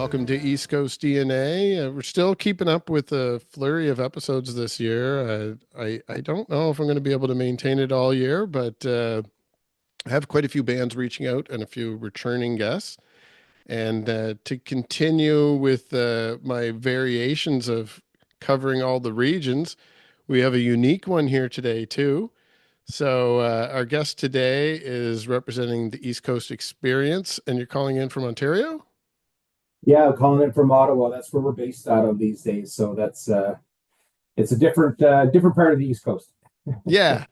Welcome to East Coast DNA. We're still keeping up with the flurry of episodes this year. I don't know if I'm going to be able to maintain it all year, but I have quite a few bands reaching out and a few returning guests. And to continue with my variations of covering all the regions, we have a unique one here today too. So our guest today is representing the East Coast Experience, and you're calling in from Ontario? Yeah, I'm calling in from Ottawa. That's where we're based out of these days. So that's it's a different part of the East Coast. Yeah.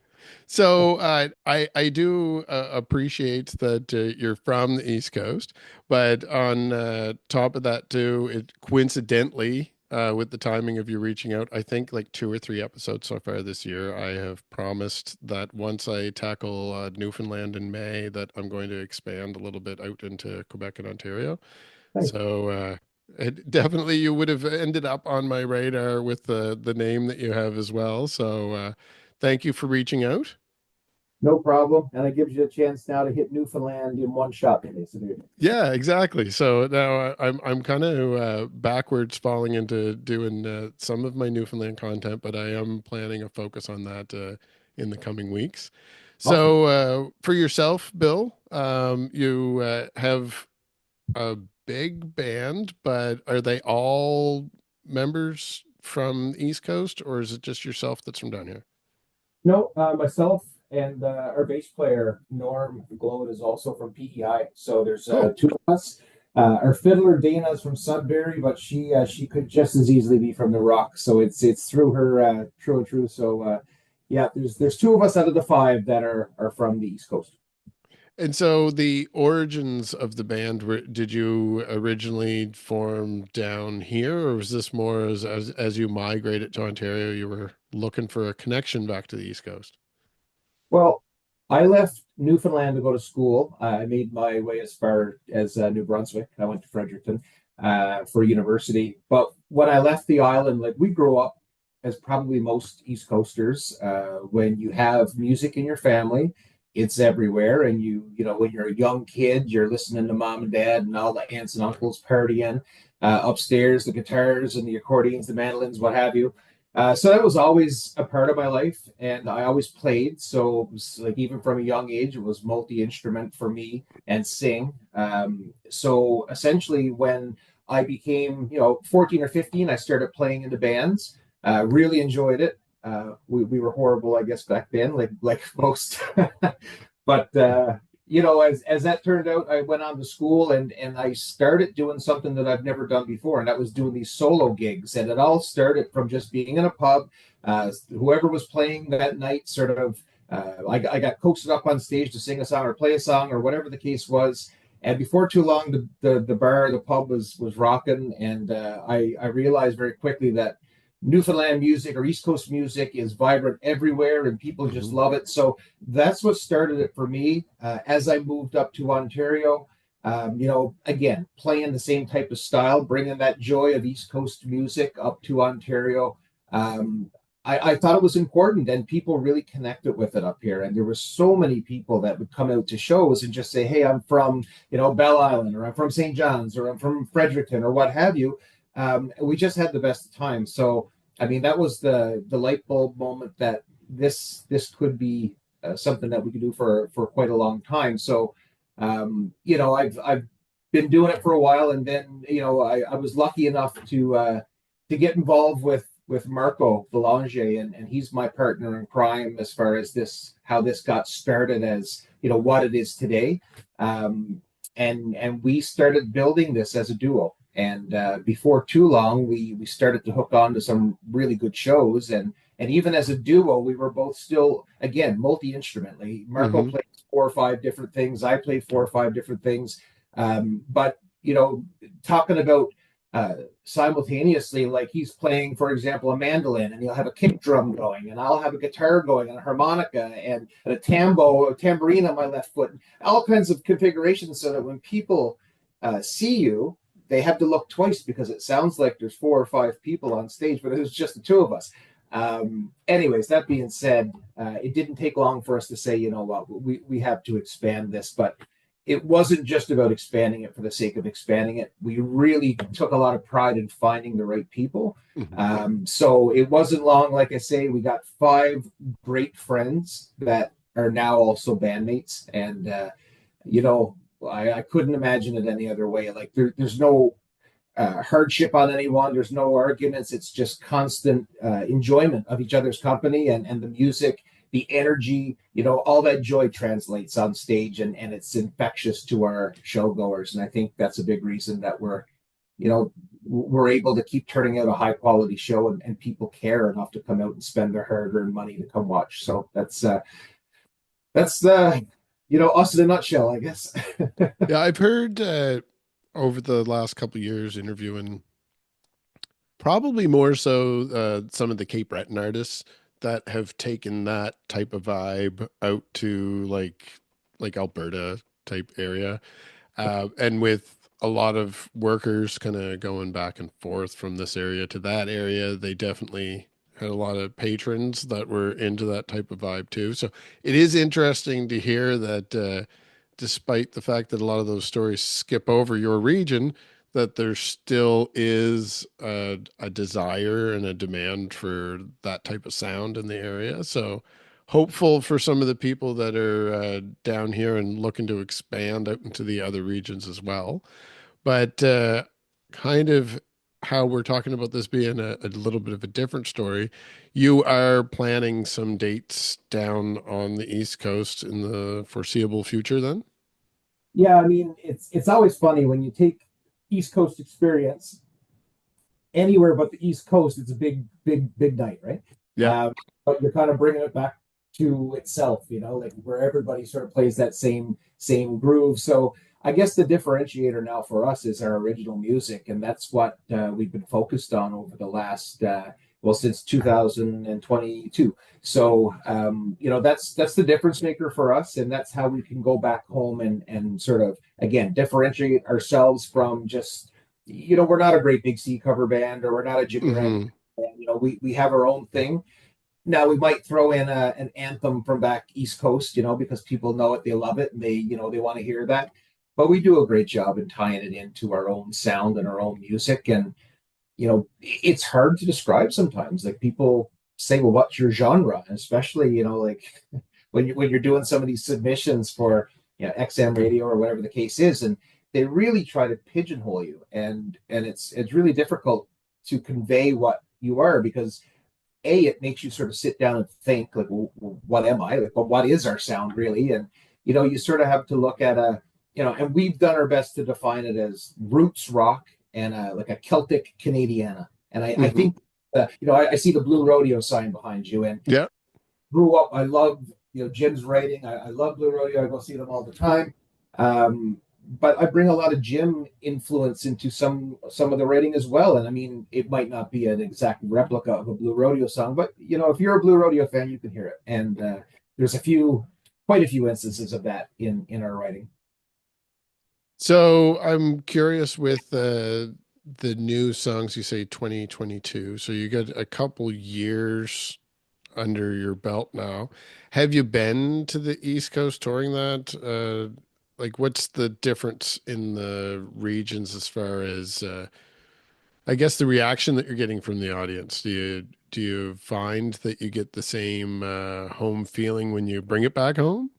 So I do appreciate that you're from the East Coast, but on top of that too, it coincidentally with the timing of you reaching out, I think like two or three episodes so far this year, I have promised that once I tackle Newfoundland in May, that I'm going to expand a little bit out into Quebec and Ontario. Nice. So definitely you would have ended up on my radar with the name that you have as well. So thank you for reaching out. No problem. And it gives you a chance now to hit Newfoundland in one shot, basically. Yeah, exactly. So now I'm kind of backwards falling into doing some of my Newfoundland content, but I am planning a focus on that in the coming weeks. Awesome. So for yourself, Bill, you have a big band, but are they all members from the East Coast, or is it just yourself that's from down here? No, myself and our bass player Norm Glode is also from PEI. So there's Oh, two of us. Our fiddler Dana is from Sudbury, but she could just as easily be from the Rock. So it's through her true and true. So yeah, there's two of us out of the five that are from the East Coast. and so the origins of the band, did you originally form down here, or was this more as you migrated to Ontario, you were looking for a connection back to the East Coast? Well, I left Newfoundland to go to school. I made my way as far as New Brunswick. I went to Fredericton for university. But when I left the island, like we grew up as probably most East Coasters, when you have music in your family, it's everywhere. And when you're a young kid, you're listening to mom and dad and all the aunts and uncles partying upstairs, the guitars and the accordions, the mandolins, what have you. So that was always a part of my life, and I always played. So it was like even from a young age, it was multi-instrument for me and sing. So essentially, when I became 14 or 15, I started playing in the bands. Really enjoyed it. We were horrible, I guess, back then, like most. But as that turned out, I went on to school and I started doing something that I've never done before, and that was doing these solo gigs. And it all started from just being in a pub. Whoever was playing that night, sort of, I got coaxed up on stage to sing a song or play a song or whatever the case was. And before too long, the bar, the pub was rocking, and I realized very quickly that Newfoundland music or East Coast music is vibrant everywhere and people just Hmm. love it. So that's what started it for me. As I moved up to Ontario, again, playing the same type of style, bringing that joy of East Coast music up to Ontario. I thought it was important and people really connected with it up here. And there were so many people that would come out to shows and just say, hey, I'm from, Belle Isle, or I'm from St. John's, or I'm from Fredericton, or what have you. We just had the best time. So, I mean, that was the light bulb moment that this could be something that we could do for quite a long time. So, I've been doing it for a while, and then I was lucky enough to get involved with Marco Belanger, and he's my partner in crime as far as how this got started as what it is today. And we started building this as a duo. And before too long, we started to hook on to some really good shows. And even as a duo, we were both still, again, multi-instrumentally. Marco Hmm. plays four or five different things. I played four or five different things. But, talking about simultaneously, like he's playing, for example, a mandolin, and he'll have a kick drum going, and I'll have a guitar going, and a harmonica, and a tambourine on my left foot, all kinds of configurations, so that when people see you, they have to look twice because it sounds like there's four or five people on stage, but it was just the two of us. Anyways, that being said, it didn't take long for us to say, you know what, we have to expand this. But it wasn't just about expanding it for the sake of expanding it. We really took a lot of pride in finding the right people. Mhm. So it wasn't long, like I say, we got five great friends that are now also bandmates. And, you know, I couldn't imagine it any other way. Like there's no hardship on anyone. There's no arguments. It's just constant enjoyment of each other's company and the music, the energy. All that joy translates on stage, and it's infectious to our showgoers. And I think that's a big reason that we're able to keep turning out a high quality show, and people care enough to come out and spend their hard earned money to come watch. So that's us in a nutshell, I guess. Yeah, I've heard over the last couple of years interviewing probably more so some of the Cape Breton artists that have taken that type of vibe out to like Alberta type area. And with a lot of workers kind of going back and forth from this area to that area, they definitely had a lot of patrons that were into that type of vibe too. So it is interesting to hear that despite the fact that a lot of those stories skip over your region, that there still is a desire and a demand for that type of sound in the area. So hopeful for some of the people that are down here and looking to expand out into the other regions as well. But kind of how we're talking about this being a little bit of a different story, you are planning some dates down on the East Coast in the foreseeable future then? Yeah, I mean, it's always funny when you take East Coast experience anywhere but the East Coast. It's a big, big, big night, right? Yeah. But you're kind of bringing it back to itself, like where everybody sort of plays that same groove. So I guess the differentiator now for us is our original music, and that's what we've been focused on over the last since 2022. So that's the difference maker for us, and that's how we can go back home and sort of again differentiate ourselves from just we're not a great big C cover band, or we're not a Jimmy Ramsey Hmm. band. We have our own thing. Now we might throw in an anthem from back East Coast, because people know it, they love it, and they want to hear that. But we do a great job in tying it into our own sound and our own music. And it's hard to describe sometimes. Like people say, "Well, what's your genre?" And especially, like when you're doing some of these submissions for XM radio or whatever the case is, and they really try to pigeonhole you, and it's really difficult to convey what you are, because it makes you sort of sit down and think like, well, what am I? Like, well, what is our sound really? And you sort of have to look at and we've done our best to define it as roots rock and like a Celtic Canadiana. And I Hmm. think I see the Blue Rodeo sign behind you, and Yeah. grew up. I love Jim's writing. I love Blue Rodeo. I go see them all the time. Um, but I bring a lot of Jim influence into some of the writing as well. And I mean, it might not be an exact replica of a Blue Rodeo song, but if you're a Blue Rodeo fan, you can hear it. And there's quite a few instances of that in our writing. So I'm curious with the new songs you say 2022. So you got a couple years under your belt now. Have you been to the East Coast touring that? Like what's the difference in the regions as far as I guess the reaction that you're getting from the audience? Do you find that you get the same home feeling when you bring it back home?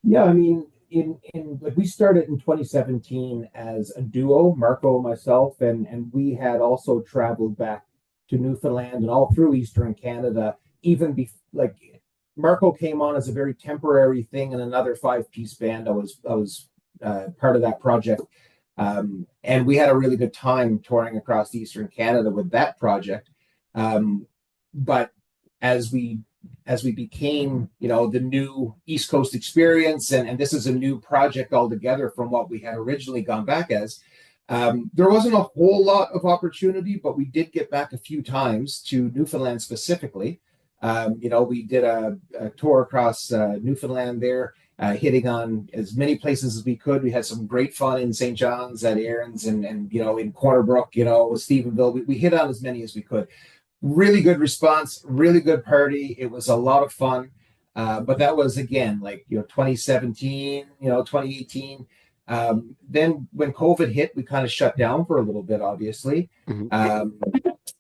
Yeah, I mean, in like we started in 2017 as a duo, Marco, myself, and we had also traveled back to Newfoundland and all through Eastern Canada. Like Marco came on as a very temporary thing in another five-piece band. I was part of that project, and we had a really good time touring across Eastern Canada with that project. But as we became, the new East Coast experience, and this is a new project altogether from what we had originally gone back as. There wasn't a whole lot of opportunity, but we did get back a few times to Newfoundland specifically. We did a tour across Newfoundland there, hitting on as many places as we could. We had some great fun in St. John's, at Aaron's, and in Corner Brook, Stephenville. We hit on as many as we could. Really good response, really good party. It was a lot of fun. But that was again like 2017, 2018. Then when COVID hit, we kind of shut down for a little bit, obviously. Mhm. Um,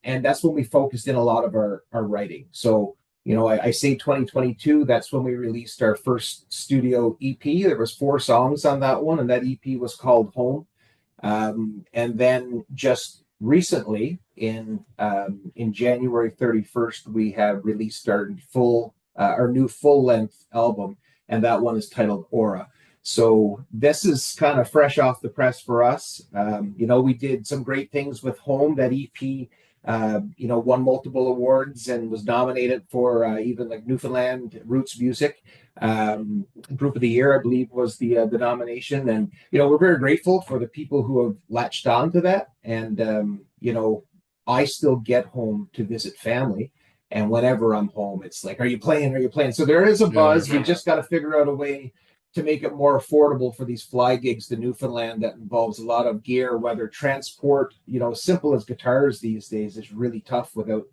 and that's when we focused in a lot of our writing. So, I say 2022, that's when we released our first studio EP. There was 4 songs on that one, and that EP was called Home. And then just recently, in January 31st, we have released our new full length album, and that one is titled Aura. So this is kind of fresh off the press for us. We did some great things with Home. That EP, won multiple awards and was nominated for even like Newfoundland Roots Music Group of the Year, I believe, was the nomination. And we're very grateful for the people who have latched on to that. And I still get home to visit family. And whenever I'm home, it's like, are you playing? Are you playing? So there is a Yeah. buzz. We just got to figure out a way to make it more affordable for these fly gigs to Newfoundland that involves a lot of gear, whether transport, simple as guitars these days is really tough without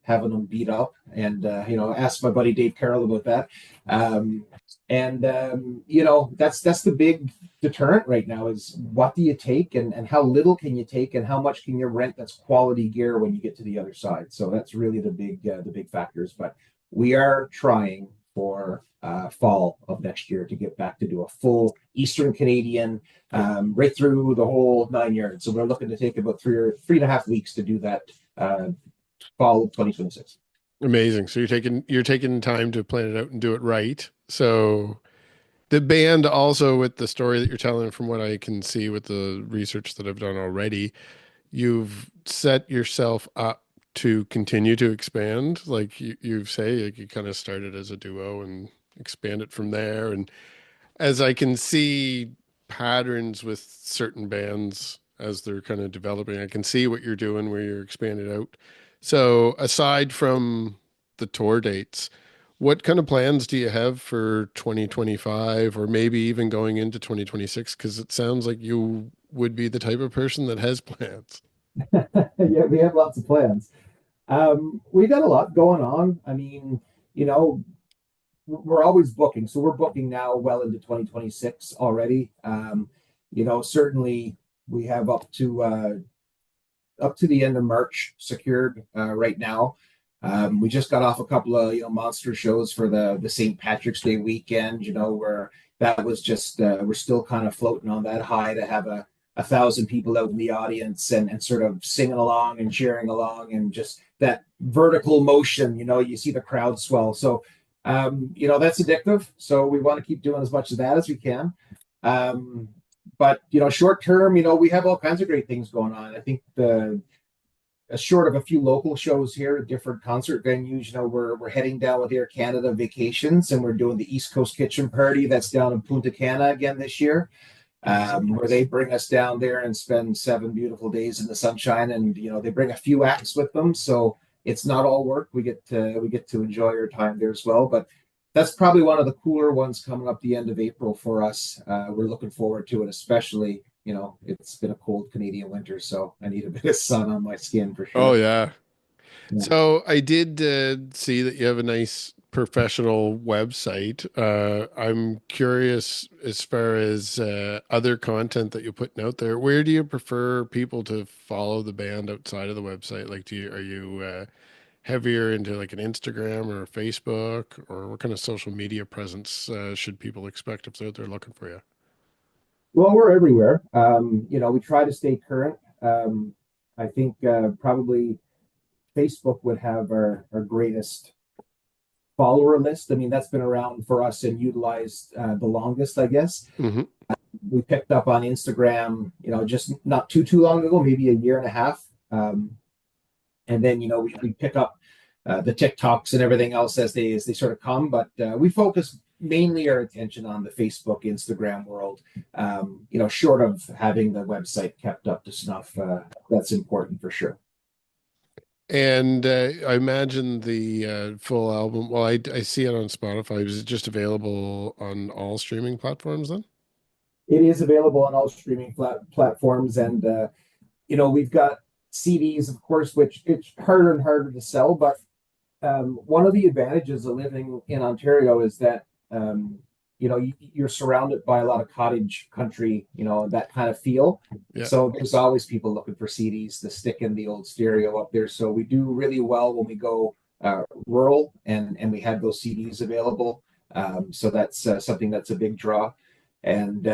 having them beat up. And ask my buddy Dave Carroll about that. Um, and that's the big deterrent right now is what do you take and how little can you take and how much can you rent that's quality gear when you get to the other side. So that's really the big factors. But we are trying for fall of next year to get back to do a full Eastern Canadian, right through the whole 9 yards. So we're looking to take about 3.5 weeks to do that fall of 2026. Amazing. So you're taking time to plan it out and do it right. So the band also with the story that you're telling, from what I can see with the research that I've done already, you've set yourself up to continue to expand. Like you say, like you kind of started as a duo and expanded from there. And as I can see patterns with certain bands as they're kind of developing, I can see what you're doing where you're expanding out. So aside from the tour dates, what kind of plans do you have for 2025 or maybe even going into 2026? Because it sounds like you would be the type of person that has plans. Yeah, we have lots of plans. We got a lot going on. I mean, you know, we're always booking, so we're booking now well into 2026 already. Certainly we have up to the end of March secured right now. We just got off a couple of monster shows for the St. Patrick's Day weekend. Where that was just we're still kind of floating on that high to have a thousand people out in the audience and sort of singing along and cheering along and just that vertical motion. You see the crowd swell. So that's addictive. So we want to keep doing as much of that as we can. Um, but short term, we have all kinds of great things going on. I think the short of a few local shows here at different concert venues, we're heading down with Air Canada Vacations, and we're doing the East Coast Kitchen Party that's down in Punta Cana again this year, where they bring us down there and spend 7 beautiful days in the sunshine, and they bring a few acts with them, so it's not all work. We get to enjoy our time there as well, but that's probably one of the cooler ones coming up the end of April for us. We're looking forward to it, especially. It's been a cold Canadian winter, so I need a bit of sun on my skin for Oh, sure. yeah. Yeah. So I did see that you have a nice professional website. I'm curious as far as other content that you're putting out there. Where do you prefer people to follow the band outside of the website? Like, are you heavier into like an Instagram or a Facebook, or what kind of social media presence should people expect if they're out there looking for you? Well, we're everywhere. We try to stay current. I think probably Facebook would have our greatest follower list. I mean, that's been around for us and utilized the longest, I guess. Hmm. We picked up on Instagram, just not too long ago, maybe a year and a half. And then we pick up the TikToks and everything else as they sort of come. But we focus mainly our attention on the Facebook, Instagram world. Short of having the website kept up to snuff, that's important for sure. And I imagine the full album. Well, I see it on Spotify. Is it just available on all streaming platforms then? It is available on all streaming platforms, and we've got CDs, of course, which it's harder and harder to sell, but one of the advantages of living in Ontario is that um, you're surrounded by a lot of cottage country, that kind of feel. Yeah. So there's always people looking for CDs to stick in the old stereo up there. So we do really well when we go rural and we have those CDs available. So that's something that's a big draw. And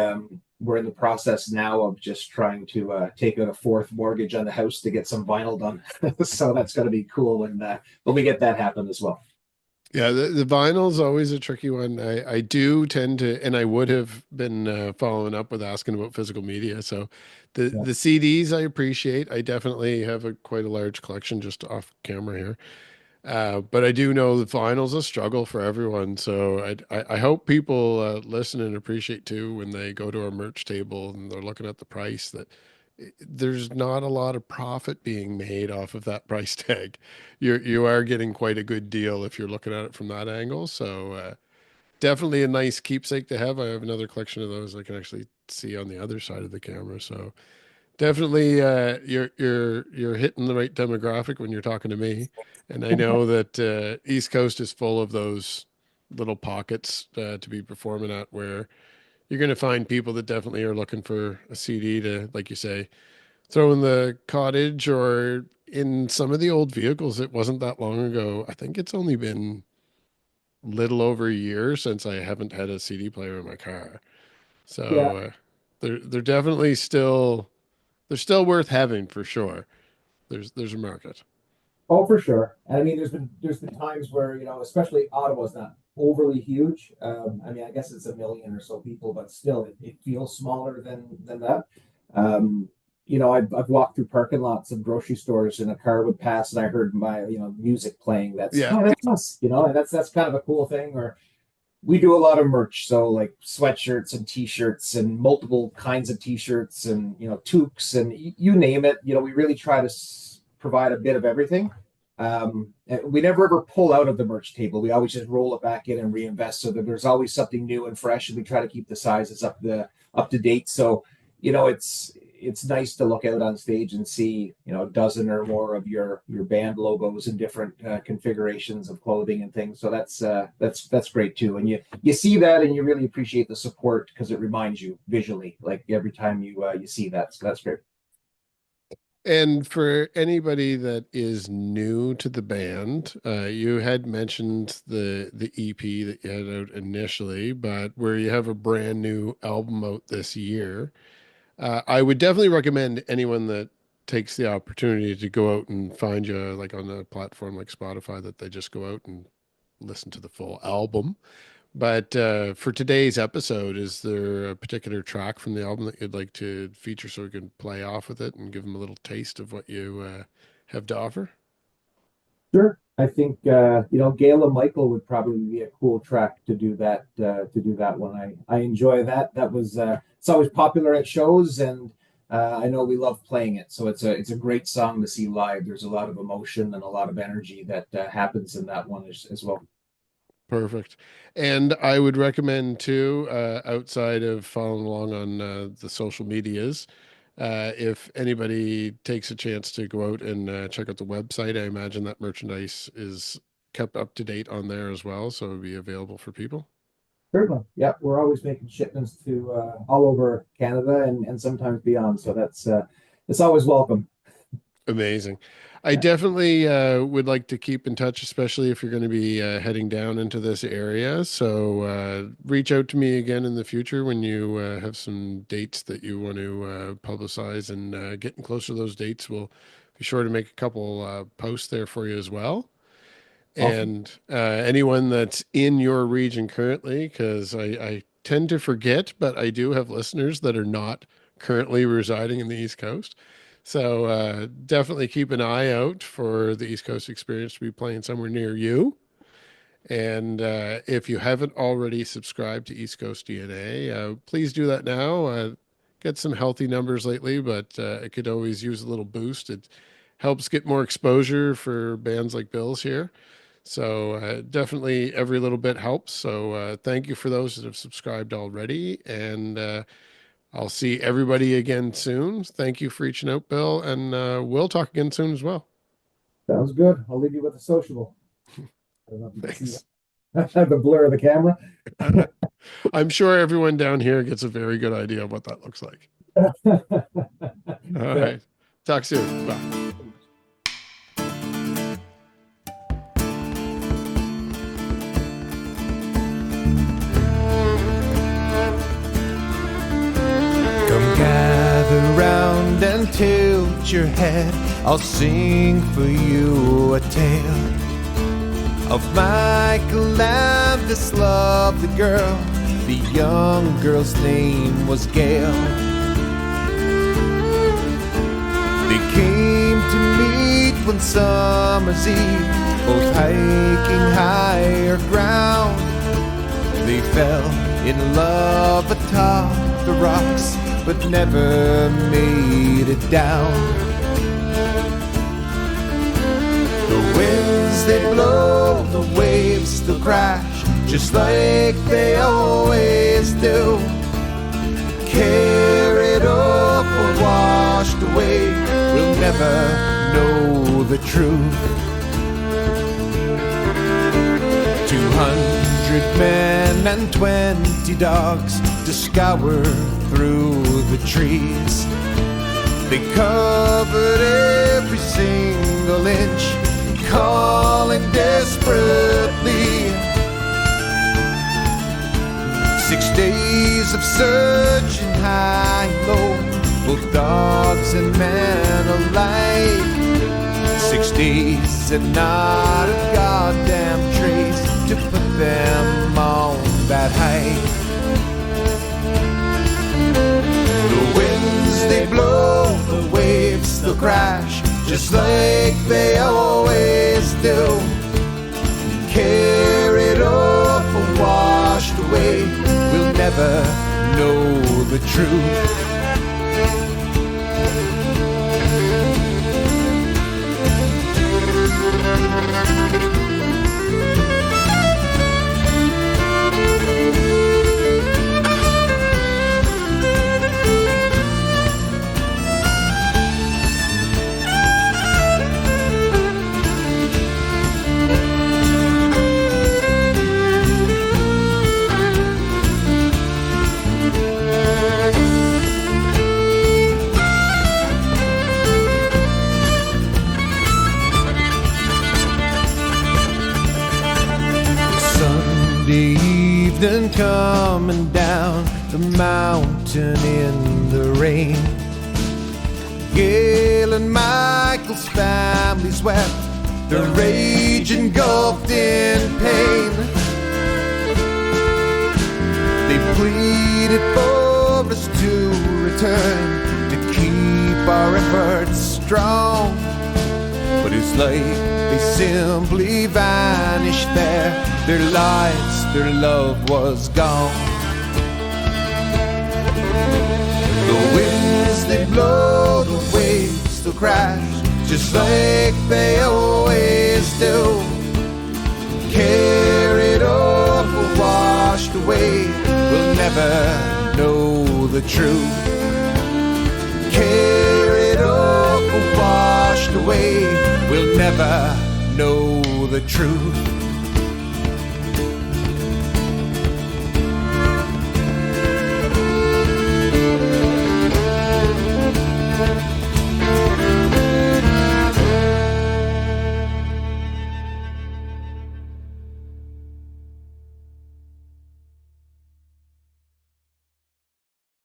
we're in the process now of just trying to take out a fourth mortgage on the house to get some vinyl done. So that's going to be cool when we get that happen as well. Yeah, the vinyl's always a tricky one. I do tend to, and I would have been following up with asking about physical media. So Yeah. the CDs I appreciate. I definitely have quite a large collection just off camera here. But I do know the vinyl's a struggle for everyone. So I hope people listen and appreciate too when they go to our merch table and they're looking at the price that there's not a lot of profit being made off of that price tag. You are getting quite a good deal if you're looking at it from that angle. So definitely a nice keepsake to have. I have another collection of those I can actually see on the other side of the camera. So definitely, you're hitting the right demographic when you're talking to me, and I know that East Coast is full of those little pockets to be performing at where you're going to find people that definitely are looking for a CD to, like you say, throw in the cottage or in some of the old vehicles. It wasn't that long ago. I think it's only been little over a year since I haven't had a CD player in my car. Yeah. So they're definitely still they're still worth having for sure. There's a market. Oh, for sure. And I mean, there's been times where, especially Ottawa's not overly huge. I mean, I guess it's a million or so people, but still, it feels smaller than that. I've walked through parking lots of grocery stores and a car would pass and I heard my, music playing. That's, Yeah. oh, that's us, and that's kind of a cool thing. Or we do a lot of merch, so like sweatshirts and t-shirts and multiple kinds of t-shirts and toques and you name it. We really try to provide a bit of everything. And we never ever pull out of the merch table. We always just roll it back in and reinvest so that there's always something new and fresh, and we try to keep the sizes up to date. So it's nice to look out on stage and see a dozen or more of your band logos in different configurations of clothing and things. So that's great too. And you see that and you really appreciate the support because it reminds you visually, like every time you see that. So that's great. And for anybody that is new to the band, you had mentioned the EP that you had out initially, but where you have a brand new album out this year, I would definitely recommend anyone that takes the opportunity to go out and find you like on a platform like Spotify that they just go out and listen to the full album. But for today's episode, is there a particular track from the album that you'd like to feature so we can play off with it and give them a little taste of what you have to offer? Sure. I think Gayla Michael would probably be a cool track to do that one. I enjoy that. That was it's always popular at shows and I know we love playing it. So it's a great song to see live. There's a lot of emotion and a lot of energy that happens in that one as well. Perfect. And I would recommend too, outside of following along on the social medias, if anybody takes a chance to go out and check out the website, I imagine that merchandise is kept up to date on there as well, so it'll be available for people. Certainly. Yeah, we're always making shipments to all over Canada and sometimes beyond. So that's it's always welcome. Amazing. I Yeah. definitely would like to keep in touch, especially if you're going to be heading down into this area. So reach out to me again in the future when you have some dates that you want to publicize and getting closer to those dates. We'll be sure to make a couple posts there for you as well. Awesome. And anyone that's in your region currently, because I tend to forget, but I do have listeners that are not currently residing in the East Coast. So definitely keep an eye out for the East Coast Experience to be playing somewhere near you. And if you haven't already subscribed to East Coast DNA, please do that now. Get some healthy numbers lately, but it could always use a little boost. It helps get more exposure for bands like Bill's here. So definitely every little bit helps. So thank you for those that have subscribed already. And I'll see everybody again soon. Thank you for reaching out, Bill. And we'll talk again soon as well. Sounds good. I'll leave you with the sociable. I don't know if you can see Thanks. that. The blur of the camera. I'm sure everyone down here gets a very good idea of what that looks like. All right. Talk soon. Bye. Come gather round and tilt your head. I'll sing for you a tale of Michael and this lovely girl. The young girl's name was Gail. They came to meet one summer's eve, both hiking higher ground. They fell in love atop the rocks, but never made it down. The winds they blow, the waves still crash, just like they always do. Carried up or washed away, we'll never know the truth. 200 men and 20 dogs to scour through the trees. They covered every single inch, calling desperately. 6 days of searching high and low, both dogs and men alike. 6 days and not a goddamn trace to put them on that hike. The winds they blow, the waves still crash, just like they always do. Carried off or washed away, we'll never know the truth. Sunday evening coming down the mountain in the rain. Gail and Michael's families wept, their rage engulfed in pain. They pleaded for us to return, to keep our efforts strong. But it's like they simply vanished there. Their lives, their love was gone. The winds they blow, the waves still crash, just like they always do. Carried off or washed away, we'll never know the truth. Carried off or washed away, we'll never know the truth.